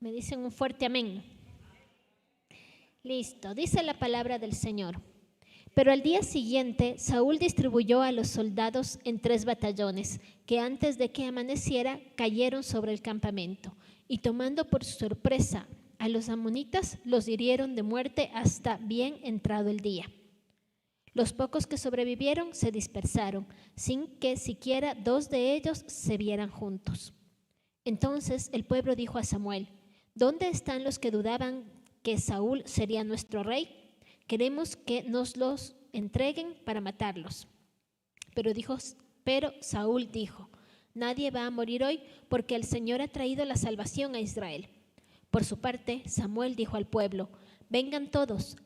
Me dicen un fuerte amén. Listo, dice la palabra del Señor. Pero al día siguiente, Saúl distribuyó a los soldados en 3 batallones, que antes de que amaneciera cayeron sobre el campamento, y tomando por sorpresa a los amonitas, los hirieron de muerte hasta bien entrado el día. Los pocos que sobrevivieron se dispersaron, sin que siquiera 2 de ellos se vieran juntos. Entonces el pueblo dijo a Samuel: ¿Dónde están los que dudaban que Saúl sería nuestro rey? Queremos que nos los entreguen para matarlos. Pero Saúl dijo: Nadie va a morir hoy, porque el Señor ha traído la salvación a Israel. Por su parte, Samuel dijo al pueblo: vengan todos,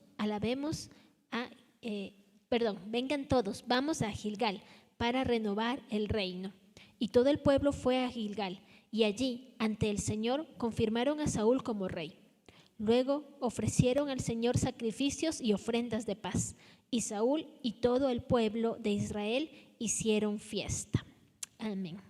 vamos a Gilgal para renovar el reino. Y todo el pueblo fue a Gilgal, y allí, ante el Señor, confirmaron a Saúl como rey. Luego ofrecieron al Señor sacrificios y ofrendas de paz, y Saúl y todo el pueblo de Israel hicieron fiesta. Amén.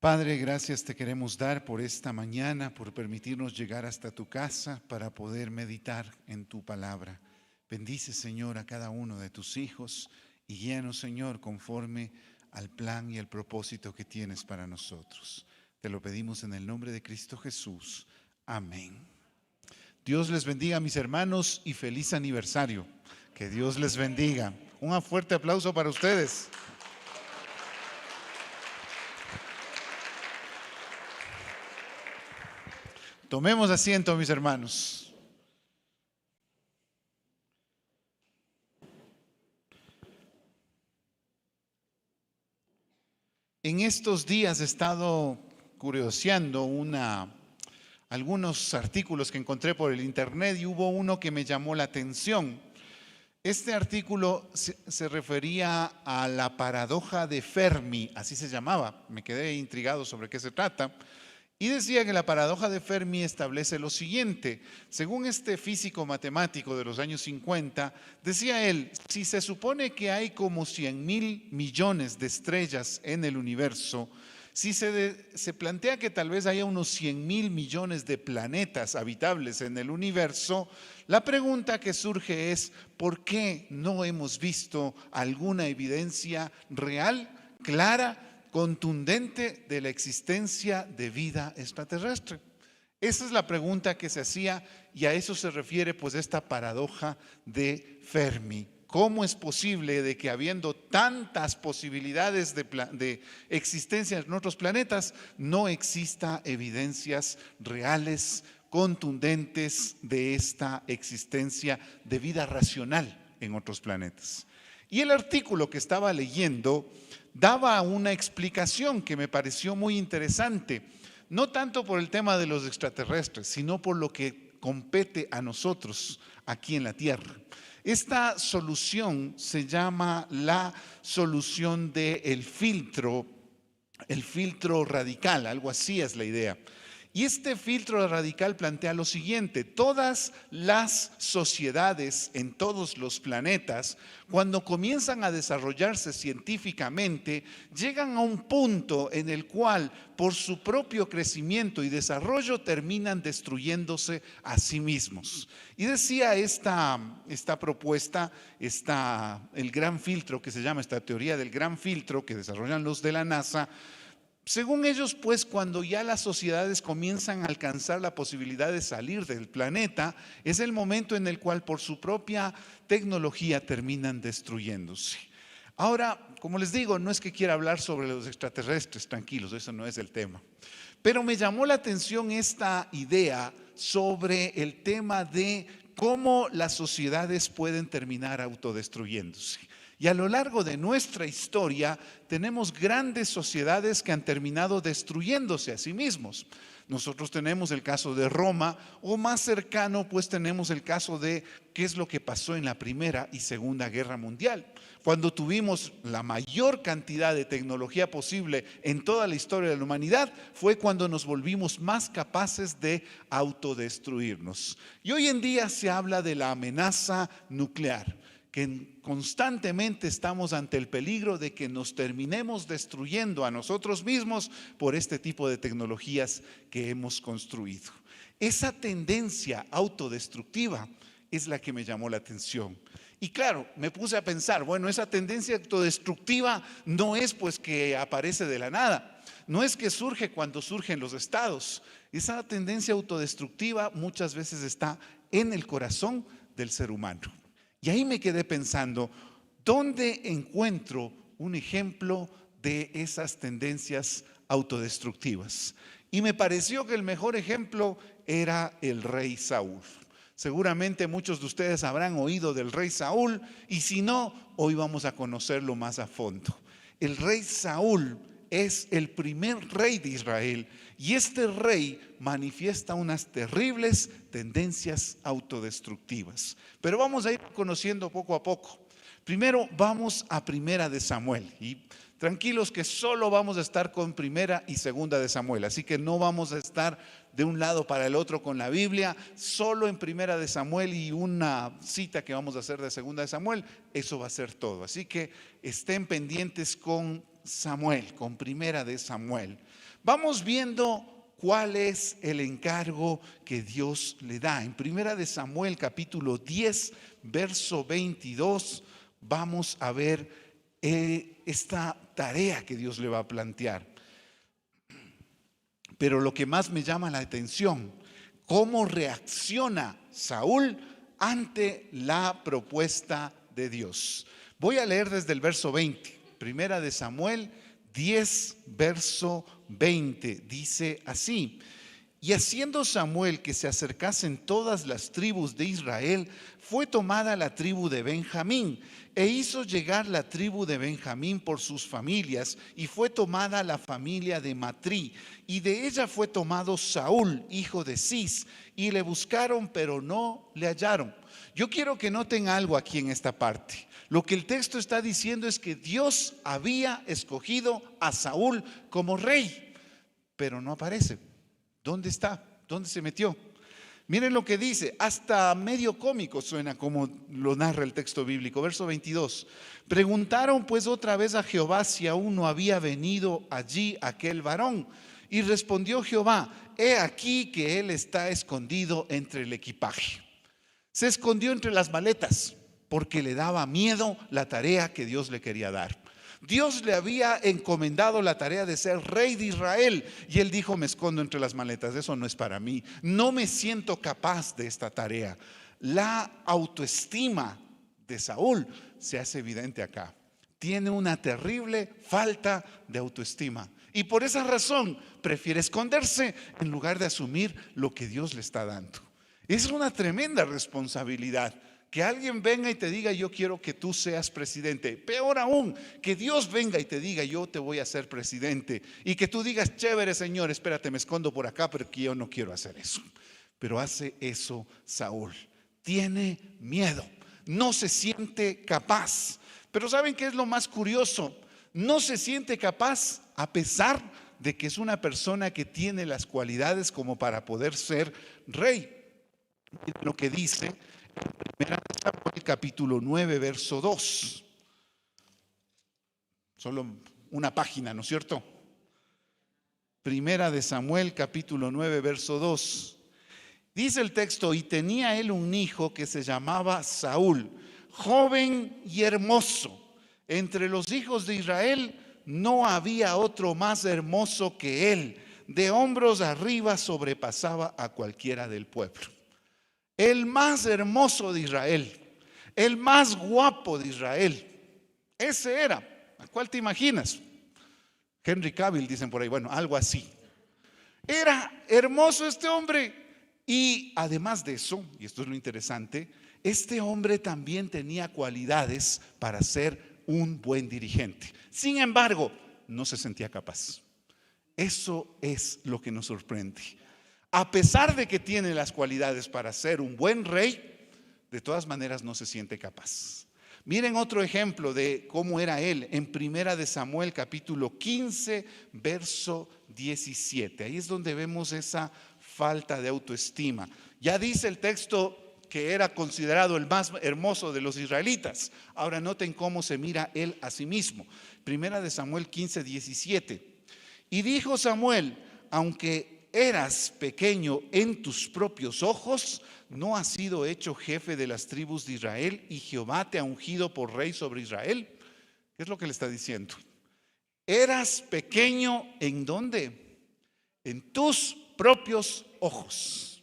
Padre, gracias te queremos dar por esta mañana, por permitirnos llegar hasta tu casa para poder meditar en tu palabra. Bendice, Señor, a cada uno de tus hijos y guíanos, Señor, conforme al plan y al propósito que tienes para nosotros. Te lo pedimos en el nombre de Cristo Jesús. Amén. Dios les bendiga, mis hermanos, y feliz aniversario. Que Dios les bendiga. Un fuerte aplauso para ustedes. Tomemos asiento, mis hermanos. En estos días he estado curioseando algunos artículos que encontré por el internet y hubo uno que me llamó la atención. Este artículo se refería a la paradoja de Fermi, así se llamaba. Me quedé intrigado sobre qué se trata. Y decía que la paradoja de Fermi establece lo siguiente: según este físico matemático de los años 50, decía él, si se supone que hay como 100.000 millones de estrellas en el universo, si se plantea que tal vez haya unos 100.000 millones de planetas habitables en el universo, la pregunta que surge es, ¿por qué no hemos visto alguna evidencia real, clara, contundente de la existencia de vida extraterrestre? Esa es la pregunta que se hacía y a eso se refiere pues esta paradoja de Fermi. ¿Cómo es posible de que habiendo tantas posibilidades de existencia en otros planetas no exista evidencias reales, contundentes de esta existencia de vida racional en otros planetas? Y el artículo que estaba leyendo daba una explicación que me pareció muy interesante, no tanto por el tema de los extraterrestres, sino por lo que compete a nosotros aquí en la Tierra. Esta solución se llama la solución del filtro, el filtro radical, algo así es la idea. Y este filtro radical plantea lo siguiente: todas las sociedades en todos los planetas, cuando comienzan a desarrollarse científicamente, llegan a un punto en el cual, por su propio crecimiento y desarrollo, terminan destruyéndose a sí mismos. Y decía esta propuesta, el gran filtro que se llama, esta teoría del gran filtro que desarrollan los de la NASA. Según ellos, pues, cuando ya las sociedades comienzan a alcanzar la posibilidad de salir del planeta, es el momento en el cual por su propia tecnología terminan destruyéndose. Ahora, como les digo, no es que quiera hablar sobre los extraterrestres, tranquilos, eso no es el tema. Pero me llamó la atención esta idea sobre el tema de cómo las sociedades pueden terminar autodestruyéndose. Y a lo largo de nuestra historia tenemos grandes sociedades que han terminado destruyéndose a sí mismos. Nosotros tenemos el caso de Roma, o más cercano pues tenemos el caso de qué es lo que pasó en la Primera y Segunda Guerra Mundial. Cuando tuvimos la mayor cantidad de tecnología posible en toda la historia de la humanidad, fue cuando nos volvimos más capaces de autodestruirnos. Y hoy en día se habla de la amenaza nuclear, que constantemente estamos ante el peligro de que nos terminemos destruyendo a nosotros mismos por este tipo de tecnologías que hemos construido. Esa tendencia autodestructiva es la que me llamó la atención. Y claro, me puse a pensar, bueno, esa tendencia autodestructiva no es pues que aparece de la nada, no es que surge cuando surgen los estados. Esa tendencia autodestructiva muchas veces está en el corazón del ser humano. Y ahí me quedé pensando, ¿dónde encuentro un ejemplo de esas tendencias autodestructivas? Y me pareció que el mejor ejemplo era el rey Saúl. Seguramente muchos de ustedes habrán oído del rey Saúl, y si no, hoy vamos a conocerlo más a fondo. El rey Saúl es el primer rey de Israel, y este rey manifiesta unas terribles tendencias autodestructivas. Pero vamos a ir conociendo poco a poco. Primero vamos a Primera de Samuel, y tranquilos que solo vamos a estar con Primera y Segunda de Samuel, así que no vamos a estar de un lado para el otro con la Biblia, solo en Primera de Samuel y una cita que vamos a hacer de Segunda de Samuel, eso va a ser todo. Así que estén pendientes con Samuel, con Primera de Samuel. Vamos viendo cuál es el encargo que Dios le da. En Primera de Samuel capítulo 10, verso 22, vamos a ver esta tarea que Dios le va a plantear. Pero lo que más me llama la atención, cómo reacciona Saúl ante la propuesta de Dios. Voy a leer desde el verso 20, Primera de Samuel 10, verso 20, dice así: y haciendo Samuel que se acercasen todas las tribus de Israel, fue tomada la tribu de Benjamín, e hizo llegar la tribu de Benjamín por sus familias, y fue tomada la familia de Matrí, y de ella fue tomado Saúl, hijo de Cis, y le buscaron, pero no le hallaron. Yo quiero que noten algo aquí en esta parte. Lo que el texto está diciendo es que Dios había escogido a Saúl como rey, pero no aparece. ¿Dónde está? ¿Dónde se metió? Miren lo que dice, hasta medio cómico suena como lo narra el texto bíblico. Verso 22. Preguntaron pues otra vez a Jehová si aún no había venido allí aquel varón. Y respondió Jehová: he aquí que él está escondido entre el equipaje. Se escondió entre las maletas porque le daba miedo la tarea que Dios le quería dar. Dios le había encomendado la tarea de ser rey de Israel, y él dijo: me escondo entre las maletas, eso no es para mí, no me siento capaz de esta tarea. La autoestima de Saúl se hace evidente acá. Tiene una terrible falta de autoestima, y por esa razón prefiere esconderse en lugar de asumir lo que Dios le está dando. Es una tremenda responsabilidad. Que alguien venga y te diga: yo quiero que tú seas presidente. Peor aún, que Dios venga y te diga: yo te voy a hacer presidente. Y que tú digas: chévere, Señor, espérate, me escondo por acá porque yo no quiero hacer eso. Pero hace eso Saúl. Tiene miedo, no se siente capaz. Pero ¿saben qué es lo más curioso? No se siente capaz a pesar de que es una persona que tiene las cualidades como para poder ser rey. Miren lo que dice Primera de Samuel capítulo 9, verso 2. Solo una página, ¿no es cierto? Primera de Samuel capítulo 9, verso 2. Dice el texto: y tenía él un hijo que se llamaba Saúl, joven y hermoso. Entre los hijos de Israel no había otro más hermoso que él. De hombros arriba sobrepasaba a cualquiera del pueblo. El más hermoso de Israel, el más guapo de Israel, ese era. ¿A cuál te imaginas? Henry Cavill, dicen por ahí, bueno, algo así. Era hermoso este hombre, y además de eso, y esto es lo interesante, este hombre también tenía cualidades para ser un buen dirigente. Sin embargo, no se sentía capaz. Eso es lo que nos sorprende. A pesar de que tiene las cualidades para ser un buen rey, de todas maneras no se siente capaz. Miren otro ejemplo de cómo era él en Primera de Samuel capítulo 15, verso 17. Ahí es donde vemos esa falta de autoestima. Ya dice el texto que era considerado el más hermoso de los israelitas. Ahora noten cómo se mira él a sí mismo. Primera de Samuel 15:17. Y dijo Samuel: aunque eras pequeño en tus propios ojos, ¿no has sido hecho jefe de las tribus de Israel y Jehová te ha ungido por rey sobre Israel? ¿Qué es lo que le está diciendo? Eras pequeño, ¿en dónde? En tus propios ojos.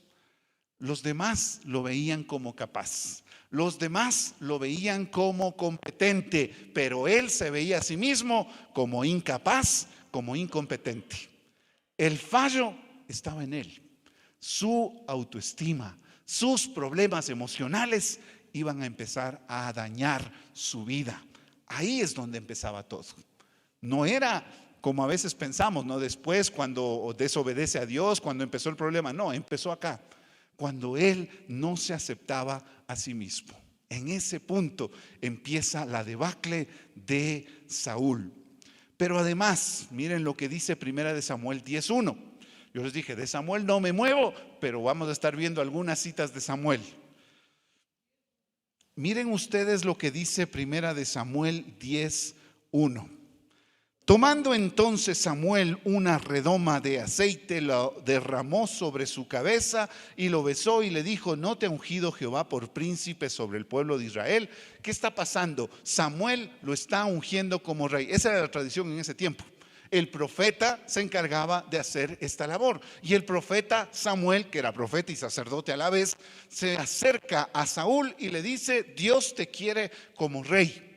Los demás lo veían como capaz, los demás lo veían como competente, pero él se veía a sí mismo como incapaz, como incompetente. El fallo estaba en él. Su autoestima, sus problemas emocionales iban a empezar a dañar su vida. Ahí es donde empezaba todo. No era como a veces pensamos, ¿no? Después, cuando desobedece a Dios, cuando empezó el problema. No, empezó acá, cuando él no se aceptaba a sí mismo. En ese punto empieza la debacle de Saúl. Pero además, miren lo que dice Primera de Samuel 10:1. Yo les dije, de Samuel no me muevo, pero vamos a estar viendo algunas citas de Samuel. Miren ustedes lo que dice Primera de Samuel 10:1. Tomando entonces Samuel una redoma de aceite, lo derramó sobre su cabeza y lo besó y le dijo: ¿no te ha ungido Jehová por príncipe sobre el pueblo de Israel? ¿Qué está pasando? Samuel lo está ungiendo como rey. Esa era la tradición en ese tiempo. El profeta se encargaba de hacer esta labor. Y el profeta Samuel, que era profeta y sacerdote a la vez, se acerca a Saúl y le dice: Dios te quiere como rey.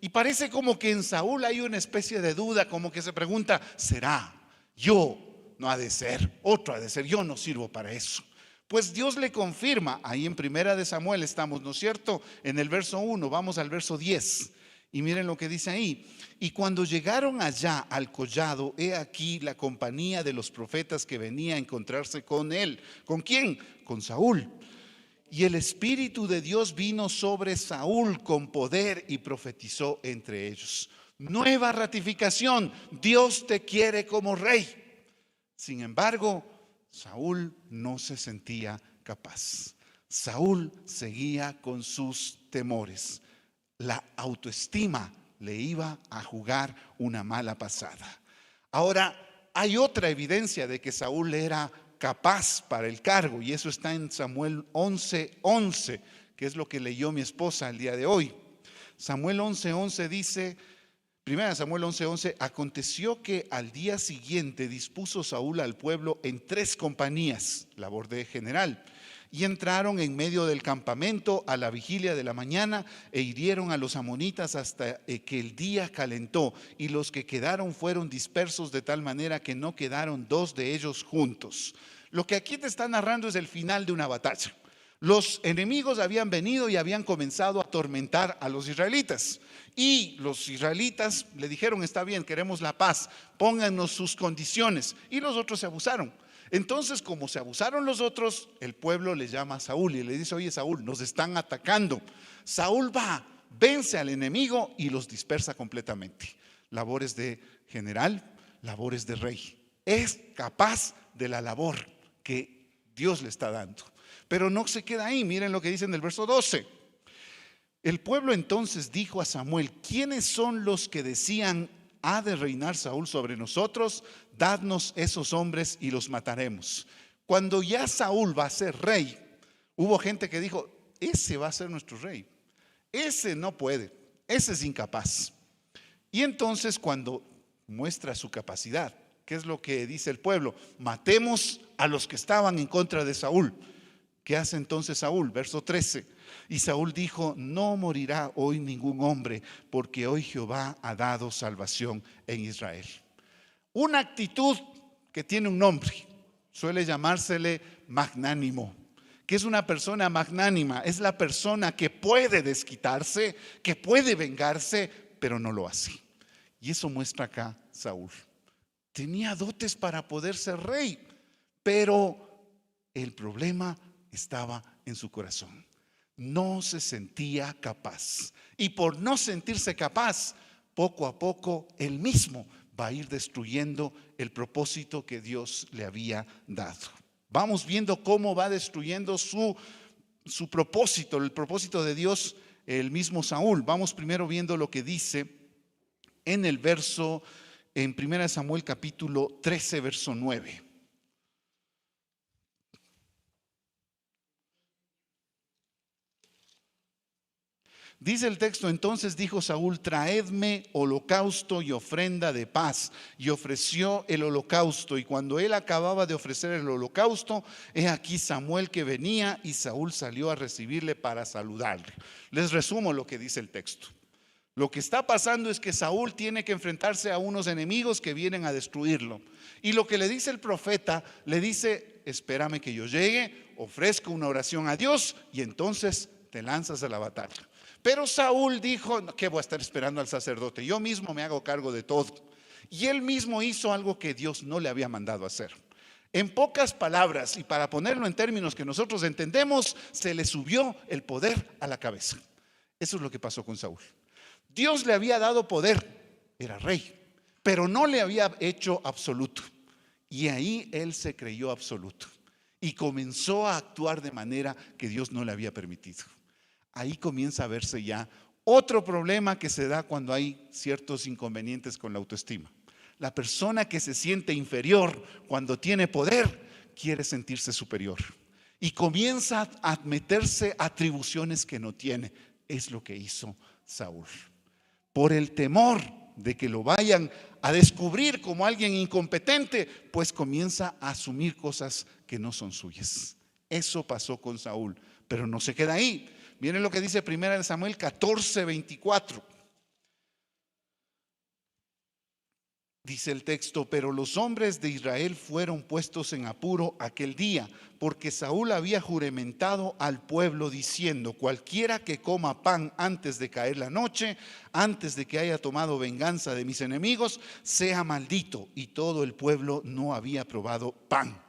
Y parece como que en Saúl hay una especie de duda, como que se pregunta: ¿será? Yo no ha de ser, otro ha de ser, yo no sirvo para eso. Pues Dios le confirma, ahí en Primera de Samuel estamos, ¿no es cierto? En el verso 1, vamos al verso 10. Y miren lo que dice ahí: y cuando llegaron allá al collado, he aquí la compañía de los profetas que venía a encontrarse con él. ¿Con quién? Con Saúl. Y el Espíritu de Dios vino sobre Saúl con poder y profetizó entre ellos. Nueva ratificación: Dios te quiere como rey. Sin embargo, Saúl no se sentía capaz. Saúl seguía con sus temores. La autoestima le iba a jugar una mala pasada. Ahora, hay otra evidencia de que Saúl era capaz para el cargo, y eso está en Samuel 11:11, que es lo que leyó mi esposa el día de hoy. Samuel 11:11 dice, Primera Samuel 11:11: aconteció que al día siguiente dispuso Saúl al pueblo en 3 compañías, labor de general, y entraron en medio del campamento a la vigilia de la mañana e hirieron a los amonitas hasta que el día calentó, y los que quedaron fueron dispersos de tal manera que no quedaron 2 de ellos juntos. Lo que aquí te está narrando es el final de una batalla. Los enemigos habían venido y habían comenzado a atormentar a los israelitas. Y los israelitas le dijeron: está bien, queremos la paz, pónganos sus condiciones. Y los otros se abusaron. Entonces, como se abusaron los otros, el pueblo le llama a Saúl y le dice: oye, Saúl, nos están atacando. Saúl va, vence al enemigo y los dispersa completamente. Labores de general, labores de rey. Es capaz de la labor que Dios le está dando. Pero no se queda ahí. Miren lo que dice en el verso 12. El pueblo entonces dijo a Samuel: ¿quiénes son los que decían: ha de reinar Saúl sobre nosotros? Dadnos esos hombres y los mataremos. Cuando ya Saúl va a ser rey, hubo gente que dijo: ese va a ser nuestro rey, ese no puede, ese es incapaz. Y entonces, cuando muestra su capacidad, ¿qué es lo que dice el pueblo? Matemos a los que estaban en contra de Saúl. ¿Qué hace entonces Saúl? Verso 13. Y Saúl dijo: no morirá hoy ningún hombre, porque hoy Jehová ha dado salvación en Israel. Una actitud que tiene un nombre, suele llamársele magnánimo. ¿Qué es una persona magnánima? Es la persona que puede desquitarse, que puede vengarse, pero no lo hace. Y eso muestra acá Saúl. Tenía dotes para poder ser rey, pero el problema estaba en su corazón. No se sentía capaz. Y por no sentirse capaz, poco a poco él mismo va a ir destruyendo el propósito que Dios le había dado. Vamos viendo cómo va destruyendo su su propósito, el propósito de Dios, el mismo Saúl. Vamos primero viendo lo que dice en el verso, en 1 Samuel capítulo 13, verso 9. Dice el texto: entonces dijo Saúl: traedme holocausto y ofrenda de paz. Y ofreció el holocausto. Y cuando él acababa de ofrecer el holocausto, he aquí Samuel que venía, y Saúl salió a recibirle para saludarle. Les resumo lo que dice el texto. Lo que está pasando es que Saúl tiene que enfrentarse a unos enemigos que vienen a destruirlo. Y lo que le dice el profeta, le dice: espérame que yo llegue, ofrezco una oración a Dios y entonces te lanzas a la batalla. Pero Saúl dijo: ¿qué voy a estar esperando al sacerdote? Yo mismo me hago cargo de todo. Y él mismo hizo algo que Dios no le había mandado hacer. En pocas palabras, y para ponerlo en términos que nosotros entendemos, se le subió el poder a la cabeza. Eso es lo que pasó con Saúl. Dios le había dado poder, era rey, pero no le había hecho absoluto. Y ahí él se creyó absoluto y comenzó a actuar de manera que Dios no le había permitido. Ahí comienza a verse ya otro problema que se da cuando hay ciertos inconvenientes con la autoestima. La persona que se siente inferior cuando tiene poder quiere sentirse superior y comienza a meterse atribuciones que no tiene. Es lo que hizo Saúl. Por el temor de que lo vayan a descubrir como alguien incompetente, pues comienza a asumir cosas que no son suyas. Eso pasó con Saúl, pero no se queda ahí. Miren lo que dice 1 Samuel 14, 24. Dice el texto: pero los hombres de Israel fueron puestos en apuro aquel día, porque Saúl había juramentado al pueblo diciendo: cualquiera que coma pan antes de caer la noche, antes de que haya tomado venganza de mis enemigos, sea maldito. Y todo el pueblo no había probado pan.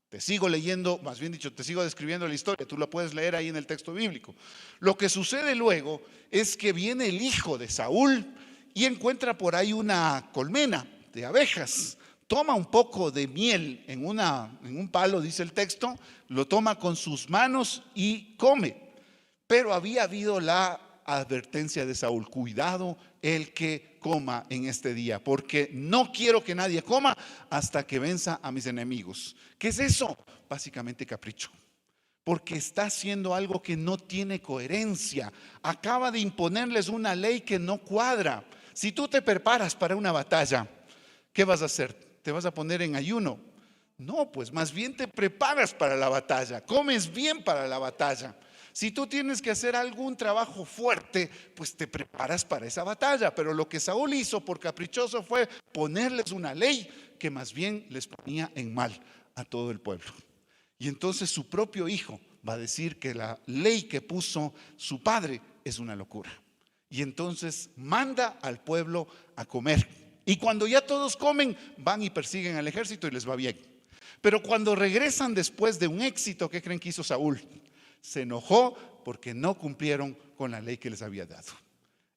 Te sigo leyendo, más bien dicho, te sigo describiendo la historia. Tú la puedes leer ahí en el texto bíblico. Lo que sucede luego es que viene el hijo de Saúl y encuentra por ahí una colmena de abejas. Toma un poco de miel en un palo, dice el texto, lo toma con sus manos y come. Pero había habido la advertencia de Saúl: cuidado el que coma en este día, porque no quiero que nadie coma hasta que venza a mis enemigos. ¿Qué es eso? Básicamente capricho, porque está haciendo algo que no tiene coherencia. Acaba de imponerles una ley que no cuadra. Si tú te preparas para una batalla, ¿qué vas a hacer? ¿Te vas a poner en ayuno? No, pues más bien te preparas para la batalla, comes bien para la batalla. Si tú tienes que hacer algún trabajo fuerte, pues te preparas para esa batalla. Pero lo que Saúl hizo por caprichoso fue ponerles una ley que más bien les ponía en mal a todo el pueblo. Y entonces su propio hijo va a decir que la ley que puso su padre es una locura. Y entonces manda al pueblo a comer. Y cuando ya todos comen, van y persiguen al ejército y les va bien. Pero cuando regresan después de un éxito, ¿qué creen que hizo Saúl? Se enojó porque no cumplieron con la ley que les había dado.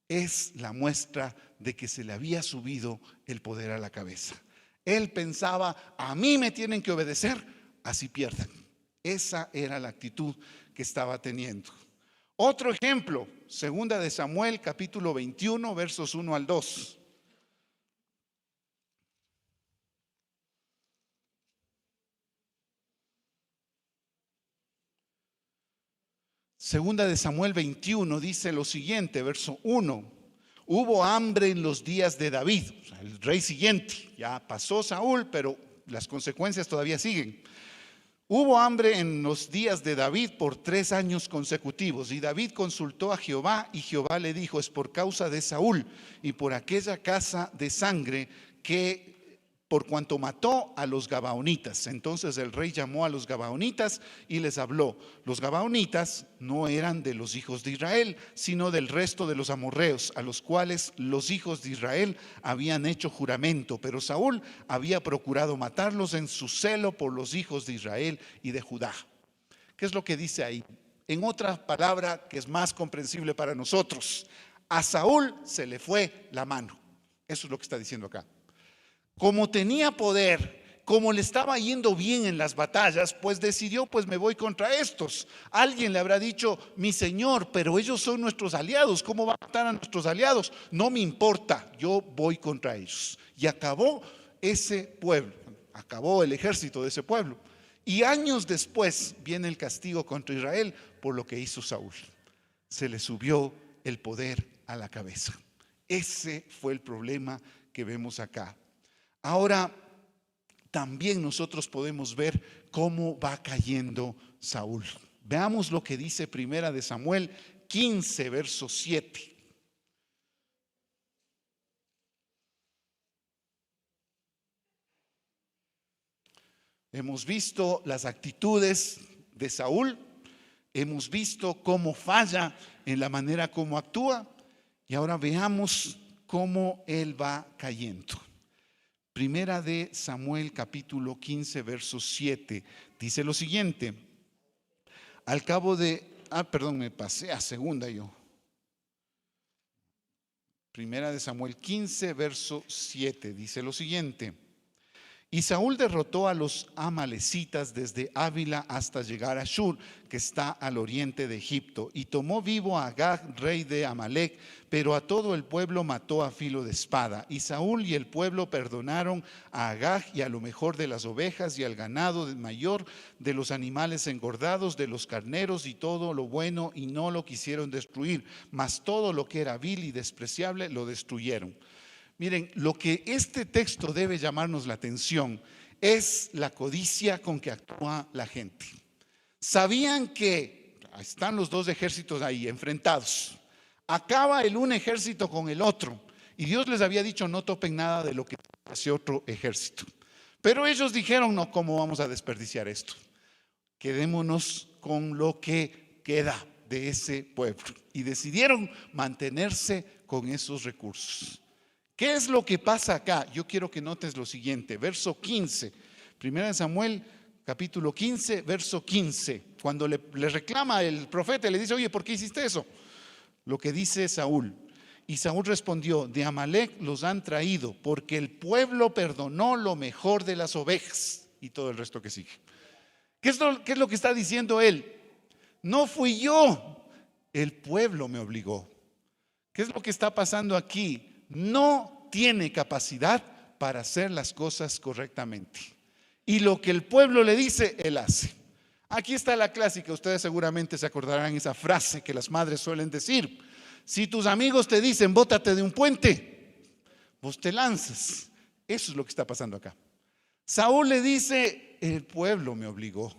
Es la muestra de que se le había subido el poder a la cabeza. Él pensaba: a mí me tienen que obedecer, así pierdan. Esa era la actitud que estaba teniendo. Otro ejemplo, 2 de Samuel capítulo 21, versos 1 al 2. Segunda de Samuel 21 dice lo siguiente, verso 1: hubo hambre en los días de David, o sea, el rey siguiente. Ya pasó Saúl, pero las consecuencias todavía siguen. Hubo hambre en los días de David por 3 años consecutivos. Y David consultó a Jehová, y Jehová le dijo: es por causa de Saúl y por aquella casa de sangre que por cuanto mató a los gabaonitas. Entonces el rey llamó a los gabaonitas y les habló. Los gabaonitas no eran de los hijos de Israel, sino del resto de los amorreos, a los cuales los hijos de Israel habían hecho juramento. Pero Saúl había procurado matarlos en su celo por los hijos de Israel y de Judá. ¿Qué es lo que dice ahí? En otra palabra que es más comprensible para nosotros: a Saúl se le fue la mano. Eso es lo que está diciendo acá. Como tenía poder, como le estaba yendo bien en las batallas, pues decidió, pues me voy contra estos. Alguien le habrá dicho, mi señor, pero ellos son nuestros aliados, ¿cómo va a matar a nuestros aliados? No me importa, yo voy contra ellos. Y acabó ese pueblo, acabó el ejército de ese pueblo. Y años después viene el castigo contra Israel por lo que hizo Saúl. Se le subió el poder a la cabeza. Ese fue el problema que vemos acá. Ahora, también nosotros podemos ver cómo va cayendo Saúl. Veamos lo que dice Primera de Samuel 15, verso 7. Hemos visto las actitudes de Saúl, hemos visto cómo falla en la manera como actúa, y ahora veamos cómo él va cayendo. Primera de Samuel capítulo 15 verso 7 dice lo siguiente. Al cabo de, me pasé a segunda yo. Primera de Samuel 15 verso 7 dice lo siguiente. Y Saúl derrotó a los amalecitas desde Ávila hasta llegar a Shur, que está al oriente de Egipto, y tomó vivo a Agag, rey de Amalec, pero a todo el pueblo mató a filo de espada. Y Saúl y el pueblo perdonaron a Agag y a lo mejor de las ovejas y al ganado mayor, de los animales engordados, de los carneros y todo lo bueno, y no lo quisieron destruir, mas todo lo que era vil y despreciable lo destruyeron. Miren, lo que este texto debe llamarnos la atención es la codicia con que actúa la gente. Sabían que están los dos ejércitos ahí enfrentados. Acaba el un ejército con el otro. Y Dios les había dicho no topen nada de lo que hace otro ejército. Pero ellos dijeron no, ¿cómo vamos a desperdiciar esto? Quedémonos con lo que queda de ese pueblo. Y decidieron mantenerse con esos recursos. ¿Qué es lo que pasa acá? Yo quiero que notes lo siguiente, verso 15, Primera de Samuel, capítulo 15, verso 15. Cuando le reclama el profeta, le dice, oye, ¿por qué hiciste eso? Lo que dice Saúl. Y Saúl respondió, de Amalec los han traído, porque el pueblo perdonó lo mejor de las ovejas. Y todo el resto que sigue. ¿Qué es lo que está diciendo él? No fui yo, el pueblo me obligó. ¿Qué es lo que está pasando aquí? No tiene capacidad para hacer las cosas correctamente. Y lo que el pueblo le dice, él hace. Aquí está la clásica, ustedes seguramente se acordarán esa frase que las madres suelen decir. Si tus amigos te dicen, bótate de un puente, vos te lanzas. Eso es lo que está pasando acá. Saúl le dice, el pueblo me obligó.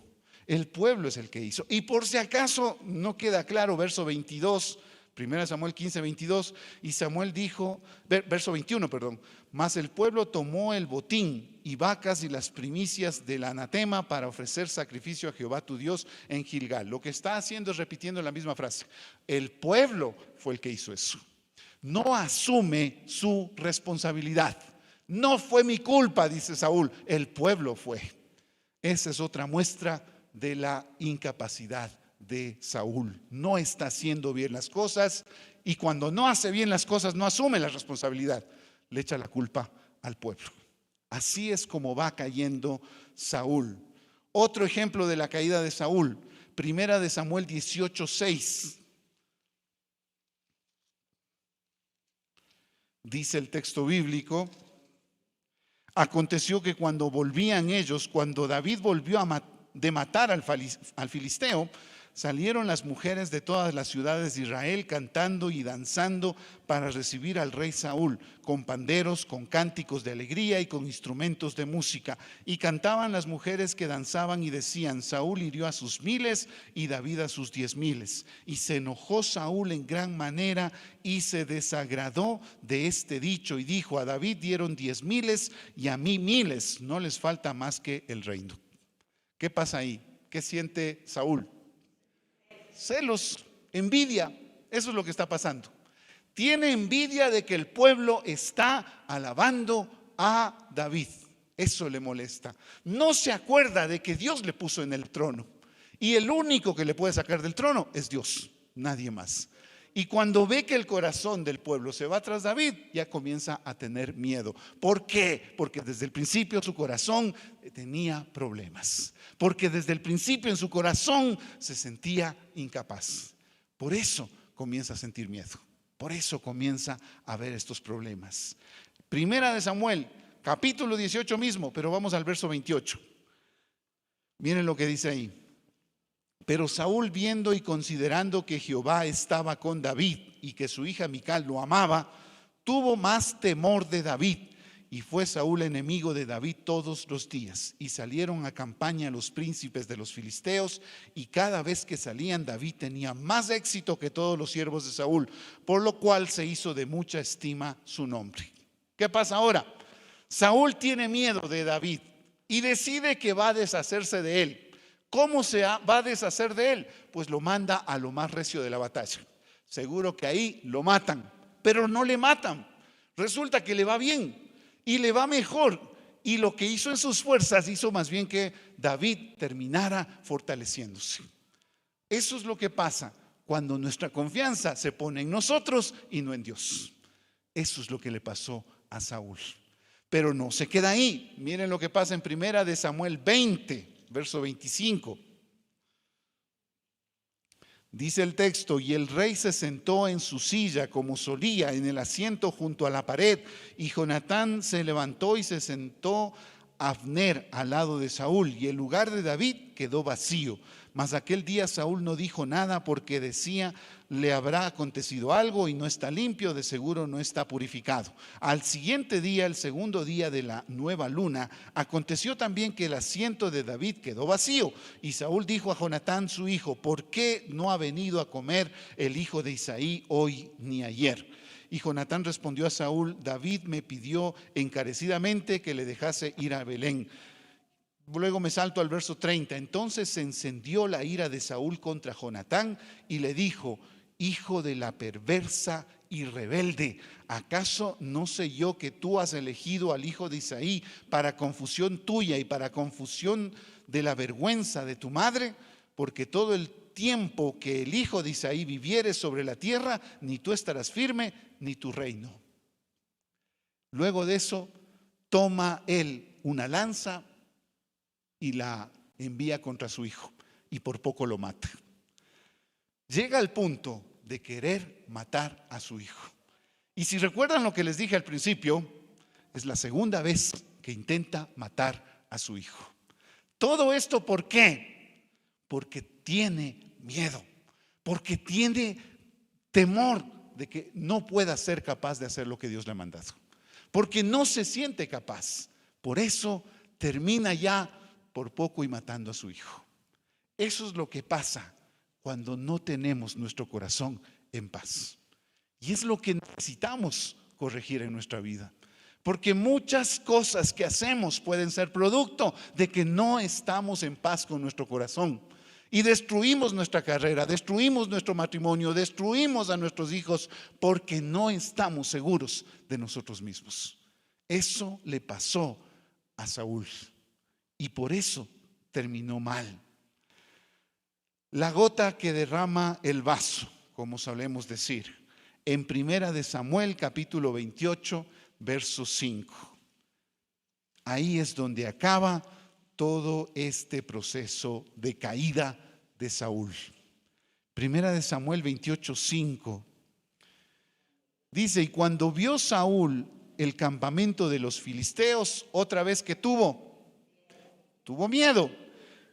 El pueblo es el que hizo. Y por si acaso no queda claro, verso 22, 1 Samuel 15, 22, y Samuel dijo, verso 21, perdón, mas el pueblo tomó el botín y vacas y las primicias del anatema para ofrecer sacrificio a Jehová tu Dios en Gilgal. Lo que está haciendo es repitiendo la misma frase. El pueblo fue el que hizo eso. No asume su responsabilidad. No fue mi culpa, dice Saúl, el pueblo fue. Esa es otra muestra de la incapacidad de Saúl. No está haciendo bien las cosas y cuando no hace bien las cosas no asume la responsabilidad, le echa la culpa al pueblo. Así es como va cayendo Saúl. Otro ejemplo de la caída de Saúl, Primera de Samuel 18, 6. Dice el texto bíblico, aconteció que cuando volvían ellos, cuando David volvió de matar al filisteo, salieron las mujeres de todas las ciudades de Israel cantando y danzando para recibir al rey Saúl, con panderos, con cánticos de alegría y con instrumentos de música. Y cantaban las mujeres que danzaban y decían, Saúl hirió a sus 1000 y David a sus 10,000. Y se enojó Saúl en gran manera y se desagradó de este dicho y dijo, a David dieron 10,000 y a mí 1000, no les falta más que el reino. ¿Qué pasa ahí? ¿Qué siente Saúl? Celos, envidia, eso es lo que está pasando. Tiene envidia de que el pueblo está alabando a David. Eso le molesta. No se acuerda de que Dios le puso en el trono. Y el único que le puede sacar del trono es Dios, nadie más. Y cuando ve que el corazón del pueblo se va tras David, ya comienza a tener miedo. ¿Por qué? Porque desde el principio su corazón tenía problemas. Porque desde el principio en su corazón se sentía incapaz. Por eso comienza a sentir miedo. Por eso comienza a ver estos problemas. Primera de Samuel, capítulo 18 mismo, pero vamos al verso 28. Miren lo que dice ahí. Pero Saúl, viendo y considerando que Jehová estaba con David y que su hija Mical lo amaba, tuvo más temor de David. Y fue Saúl enemigo de David todos los días. Y salieron a campaña los príncipes de los filisteos, y cada vez que salían David tenía más éxito que todos los siervos de Saúl, por lo cual se hizo de mucha estima su nombre. ¿Qué pasa ahora? Saúl tiene miedo de David y decide que va a deshacerse de él. ¿Cómo se va a deshacer de él? Pues lo manda a lo más recio de la batalla. Seguro que ahí lo matan, pero no le matan. Resulta que le va bien y le va mejor. Y lo que hizo en sus fuerzas hizo más bien que David terminara fortaleciéndose. Eso es lo que pasa cuando nuestra confianza se pone en nosotros y no en Dios. Eso es lo que le pasó a Saúl. Pero no se queda ahí. Miren lo que pasa en primera de Samuel 20. Verso 25. Dice el texto: y el rey se sentó en su silla como solía, en el asiento junto a la pared, y Jonatán se levantó y se sentó Abner al lado de Saúl, y el lugar de David quedó vacío. Mas aquel día Saúl no dijo nada, porque decía: le habrá acontecido algo y no está limpio, de seguro no está purificado. Al siguiente día, el segundo día de la nueva luna, aconteció también que el asiento de David quedó vacío. Y Saúl dijo a Jonatán su hijo: ¿por qué no ha venido a comer el hijo de Isaí hoy ni ayer? Y Jonatán respondió a Saúl: David me pidió encarecidamente que le dejase ir a Belén. Luego me salto al verso 30. Entonces se encendió la ira de Saúl contra Jonatán y le dijo: hijo de la perversa y rebelde, ¿acaso no sé yo que tú has elegido al hijo de Isaí para confusión tuya y para confusión de la vergüenza de tu madre? Porque todo el tiempo que el hijo de Isaí viviere sobre la tierra, ni tú estarás firme, ni tu reino. Luego de eso, toma él una lanza y la envía contra su hijo, y por poco lo mata. Llega al punto de querer matar a su hijo. Y si recuerdan lo que les dije al principio, es la segunda vez que intenta matar a su hijo. Todo esto, ¿por qué? Porque tiene miedo, porque tiene temor de que no pueda ser capaz de hacer lo que Dios le ha mandado, porque no se siente capaz. Por eso termina ya por poco y matando a su hijo. Eso es lo que pasa cuando no tenemos nuestro corazón en paz. Y es lo que necesitamos corregir en nuestra vida. Porque muchas cosas que hacemos pueden ser producto de que no estamos en paz con nuestro corazón. Y destruimos nuestra carrera, destruimos nuestro matrimonio, destruimos a nuestros hijos porque no estamos seguros de nosotros mismos. Eso le pasó a Saúl y por eso terminó mal. La gota que derrama el vaso, como solemos decir, en primera de Samuel capítulo 28, verso 5. Ahí es donde acaba todo este proceso de caída de Saúl. Primera de Samuel 28, 5. Dice: y cuando vio Saúl el campamento de los filisteos, otra vez que tuvo miedo,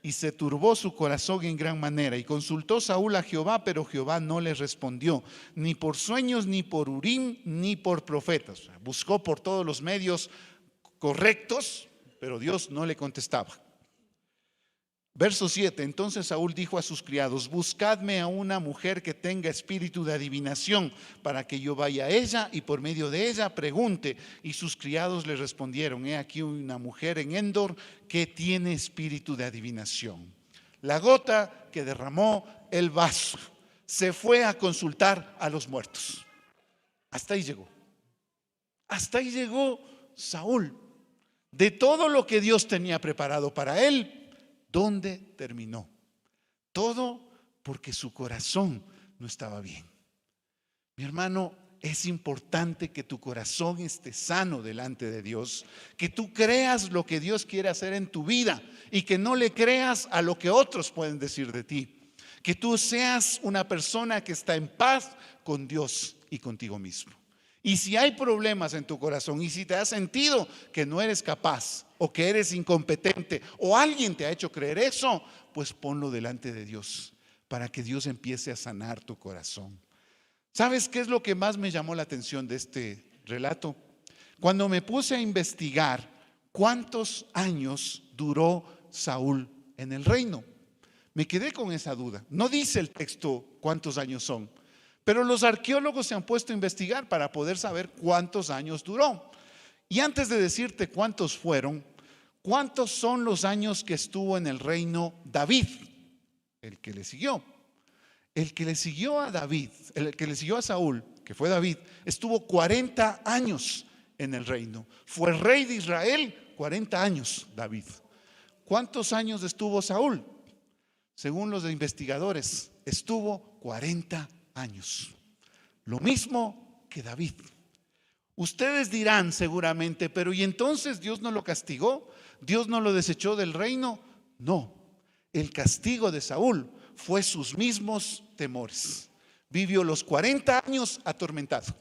y se turbó su corazón en gran manera. Y consultó Saúl a Jehová, pero Jehová no le respondió, ni por sueños, ni por Urim, ni por profetas. Buscó por todos los medios correctos, pero Dios no le contestaba. Verso 7. Entonces Saúl dijo a sus criados: buscadme a una mujer que tenga espíritu de adivinación, para que yo vaya a ella y por medio de ella pregunte. Y sus criados le respondieron: he aquí una mujer en Endor que tiene espíritu de adivinación. La gota que derramó el vaso. Se fue a consultar a los muertos. Hasta ahí llegó. Hasta ahí llegó Saúl. De todo lo que Dios tenía preparado para él, ¿dónde terminó? Todo porque su corazón no estaba bien. Mi hermano, es importante que tu corazón esté sano delante de Dios, que tú creas lo que Dios quiere hacer en tu vida y que no le creas a lo que otros pueden decir de ti. Que tú seas una persona que está en paz con Dios y contigo mismo. Y si hay problemas en tu corazón y si te has sentido que no eres capaz o que eres incompetente o alguien te ha hecho creer eso, pues ponlo delante de Dios para que Dios empiece a sanar tu corazón. ¿Sabes qué es lo que más me llamó la atención de este relato? Cuando me puse a investigar cuántos años duró Saúl en el reino, me quedé con esa duda. No dice el texto cuántos años son, pero los arqueólogos se han puesto a investigar para poder saber cuántos años duró. Y antes de decirte cuántos fueron, ¿cuántos son los años que estuvo en el reino David? El que le siguió. El que le siguió a David, el que le siguió a Saúl, que fue David, estuvo 40 años en el reino. Fue rey de Israel 40 años David. ¿Cuántos años estuvo Saúl? Según los investigadores, estuvo 40 años. Lo mismo que David. Ustedes dirán seguramente, pero ¿y entonces Dios no lo castigó? ¿Dios no lo desechó del reino? No, el castigo de Saúl fue sus mismos temores. Vivió los 40 años atormentado.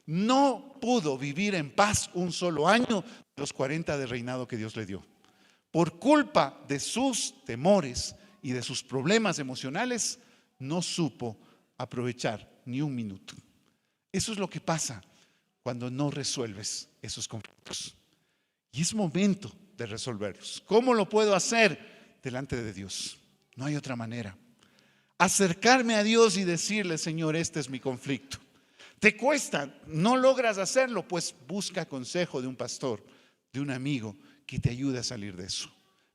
No pudo vivir en paz un solo año de los 40 de reinado que Dios le dio. Por culpa de sus temores y de sus problemas emocionales, no supo aprovechar ni un minuto. Eso es lo que pasa cuando no resuelves esos conflictos. Y es momento de resolverlos. ¿Cómo lo puedo hacer? Delante de Dios. No hay otra manera. Acercarme a Dios y decirle: Señor, este es mi conflicto. ¿Te cuesta? ¿No logras hacerlo? Pues busca consejo de un pastor, de un amigo que te ayude a salir de eso.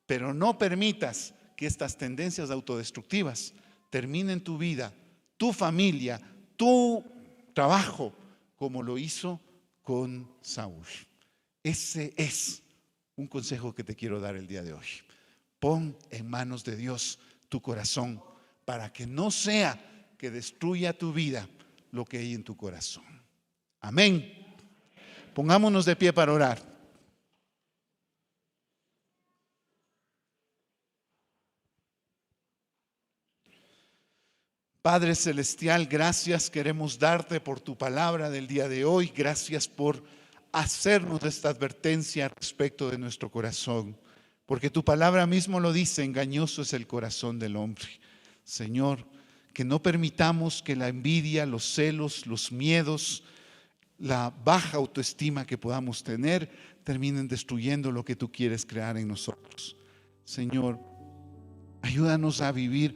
Pero no permitas que estas tendencias autodestructivas terminen tu vida, tu familia, tu trabajo, como lo hizo con Saúl. Ese es un consejo que te quiero dar el día de hoy. Pon en manos de Dios tu corazón para que no sea que destruya tu vida lo que hay en tu corazón. Amén. Pongámonos de pie para orar. Padre Celestial, gracias queremos darte por tu palabra del día de hoy. Gracias por hacernos esta advertencia respecto de nuestro corazón. Porque tu palabra mismo lo dice: engañoso es el corazón del hombre. Señor, que no permitamos que la envidia, los celos, los miedos, la baja autoestima que podamos tener terminen destruyendo lo que tú quieres crear en nosotros. Señor, ayúdanos a vivir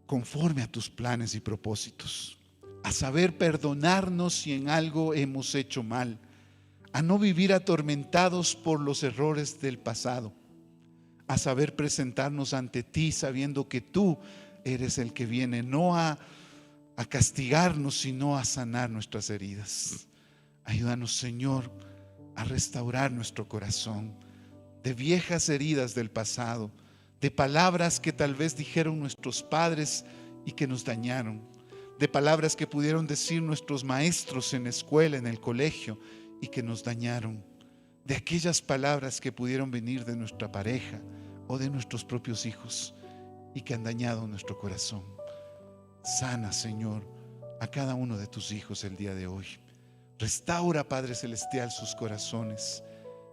conforme a tus planes y propósitos, a saber perdonarnos si en algo hemos hecho mal, a no vivir atormentados por los errores del pasado, a saber presentarnos ante ti sabiendo que tú eres el que viene no a castigarnos, sino a sanar nuestras heridas. Ayúdanos, Señor, a restaurar nuestro corazón de viejas heridas del pasado, de palabras que tal vez dijeron nuestros padres y que nos dañaron, de palabras que pudieron decir nuestros maestros en la escuela, en el colegio, y que nos dañaron, de aquellas palabras que pudieron venir de nuestra pareja o de nuestros propios hijos y que han dañado nuestro corazón. Sana, Señor, a cada uno de tus hijos el día de hoy. Restaura, Padre Celestial, sus corazones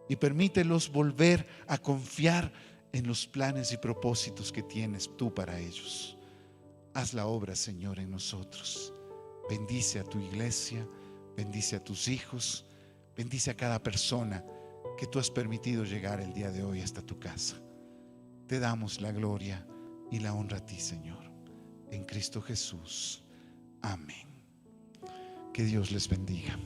y permítelos volver a confiar en los planes y propósitos que tienes tú para ellos. Haz la obra, Señor, en nosotros. Bendice a tu iglesia, bendice a tus hijos, bendice a cada persona que tú has permitido llegar el día de hoy hasta tu casa. Te damos la gloria y la honra a ti, Señor, en Cristo Jesús. Amén. Que Dios les bendiga.